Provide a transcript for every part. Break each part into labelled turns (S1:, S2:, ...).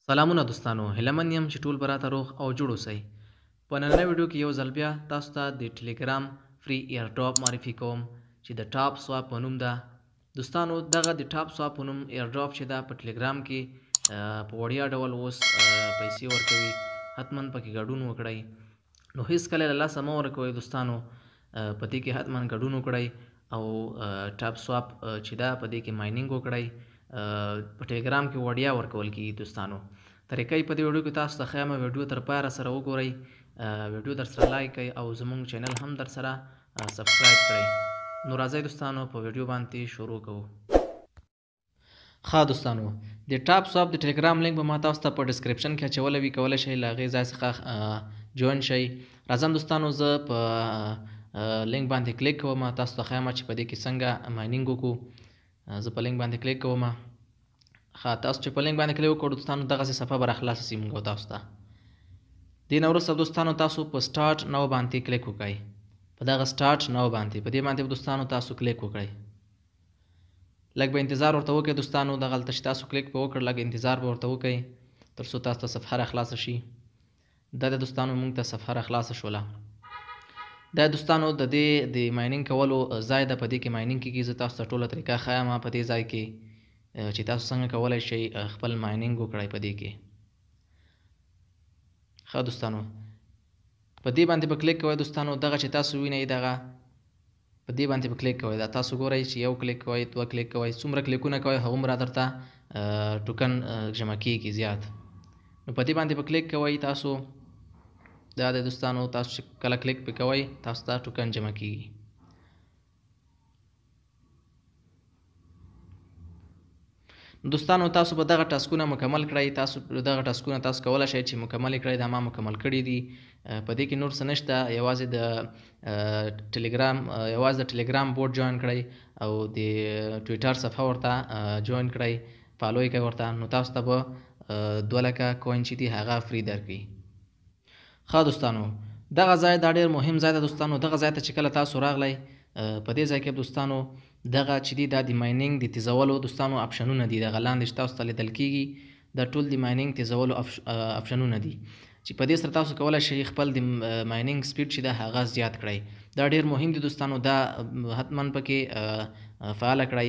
S1: سلامونه دوستانو، هیله من یم چې ټول به راته روغ او جوړ اوسئ. په نننۍ ویډیو کې یو ځل بیا تاسو ته د ټیلیګرام فری ایرډراپ معرفي کوم چې د ټاپ سواپ په نوم ده. دوستانو دغه د ټاپ سواپ په نوم ایرډراپ چې ده په ټیلیګرام کې په وړیا ډول اوس پیسې ورکوي. حتما پکې ګډون وکړئ. نو هیڅکله له لاسه مه ورکوئ دوستانو، په دې کې حتما ګډون وکړئ او ټاپ سواپ چې ده په دې کې ماینینګ وکړئ. په ټیلیګرام کې وړیا ورکول کېږي دوستانو. طریقه یې په دې ویډیو کې تاسو ته ښیم. ویډیو تر پایه راسره وګورئ، ویډیو در سره لایک کړئ او زموږ چینل هم در سره سبسکرایب کړئ. نو راځئ دوستانو په ویډیو باندې شروع کوو. ښه دوستانو، د ټاپ سواپ د ټیلیګرام لینک به ما تاسو ته په ډسکرپشن کې اچولی وي، کولی شئ له هغې ځای څخه جوین شئ. راځم دوستانو، زه په لینک باندې کلیک کوم. تاسو ته ښیم چې په دې کې څنګه ماینینګ وکړو. زه په لینک باندې کلیک کوم. ښه، تاسو چې په لینک باندې کلیک وکړو دوستانو، دغسې صفحه به راخلاصه شي موږ تاسو ته. دې نه وروسته دوستانو تاسو په سټارټ نو باندې کلیک وکړئ. په دغه سټارټ نو باندې په دې باندې دوستانو تاسو کلیک وکړئ. لږ به انتظار ورته وکړئ دوستانو. دغلته چې تاسو کلیک به وکړ، لږ انتظار به ورته وکړئ تر څو تاسو ته صفحه راخلاصه شي. دا د دوستانو موږ ته صفحه راخلاصه شوله. دا دوستانو د دې د ماینینګ کولو ځای ده. په دې کې ماینینګ کېږي. زه تاسو ته ټوله طریقه ښیم په دې ځای کې چې تاسو څنګه کولی شئ خپل ماینینګ وکړئ په دې کې. ښه دوستانو، په دې باندې به کلیک کوئ دوستانو. دغه چې تاسو وینئ دغه په دې باندې به کلیک کوئ. دا تاسو ګورئ چې یو کلیک کوئ، دوه کلیک کوئ. څومره کلیکونه کوئ هغومره درته ټوکن جمع کېږي زیات. نو په دې باندې به کلیک کوئ تاسو. دا د دوستانو تاسو چې کله کلیک پې کوئ تاسو ته ټوکن جمع کېږي. دوستانو تاسو به دغه ټاسکونه مکمل کړئ. تاسو دغه ټاسکونه تاسو کولی شئ چې مکمل کړئ. دا ما مکمل کړي دي. په دې کې نور څه نشته، یوازې د ټیلیګرام بوټ جوین کړئ او د ټویټر صفحه ورته جوین کړئ، فالو یې کړئ ورته. نو تاسو ته به 2,00,000 کوین چې دي هغه فری درکړي. ښه دوستانو، دغه ځای دا ډېر مهم ځای ده دوستانو. دغه ځای ته چې کله تاسو راغلی، په دې ځای کې دوستانو دغه چې دي دا د ماینینګ د تیزولو دوستانو اپشنونه دي. دغه لاندې چې تاسو ته لیدل کېږي دا ټول د ماینینګ تیزولو اپشنونه دي چې په دې سره تاسو کولی شئ خپل د ماینینګ سپیډ چې ده هغه زیات کړئ. دا ډېر مهم دي دوستانو. دا حتما پکې فعاله کړئ.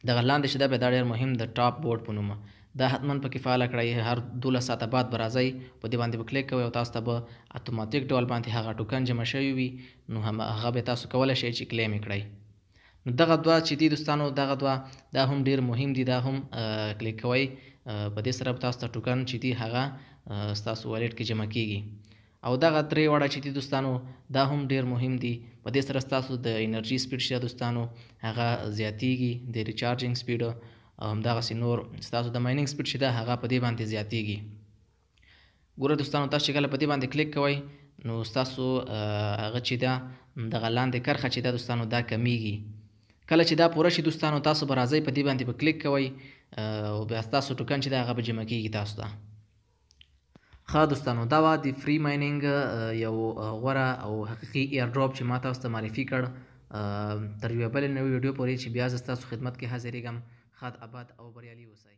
S1: دغه لاندې چې ده بیا دا ډېر مهم د ټاپ بورډ په نومه، دا حتما پکې فعاله کړئ. هر 12 ساعته بعد به راځئ، په دې باندې به کلیک کوئ او تاسو ته به اتوماتیک ډول باندې هغه ټوکن جمع شوي وي. نو هغه به تاسو کولی شئ چې کلیم یې کړئ. نو دغه دوه چې دي دوستانو، دغه دوه دا هم ډېر مهم دي. دا هم کلیک کوئ. په دې سره به تاسو ته ټوکن چې دي هغه ستاسو والیټ کې جمع کېږي. او دغه درې واړه چې دي دوستانو دا هم ډېر مهم دي. په دې سره ستاسو د انرژي سپیډ چې دوستانو هغه زیاتیږي، د ریچارجینګ سپیډ او همدغسې نور ستاسو د ماینینګ سپیډ چې ده هغه په دې باندې زیاتیږي. ګوره دوستانو، تاسو چې کله په دې باندې کلیک کوئ نو ستاسو هغه چې ده دغه لاندې کرښه چې ده دوستانو دا کمیږي. کله چې دا پوره شي دوستانو، تاسو به راځئ په دې باندې به کلیک کوئ او بیا ستاسو ټوکن چې ده هغه به جمع کېږي تاسو ته. ښه دوستانو، دا وه د فری ماینینګ یو غوره او حقیقي ایرډراپ چې ما تاسو ته معرفي کړ. تر یوې بلې نوې ویډیو پورې چې بیا زه ستاسو خدمت کې حاضرېږم. ښاد، اباد او بریالي اوسئ.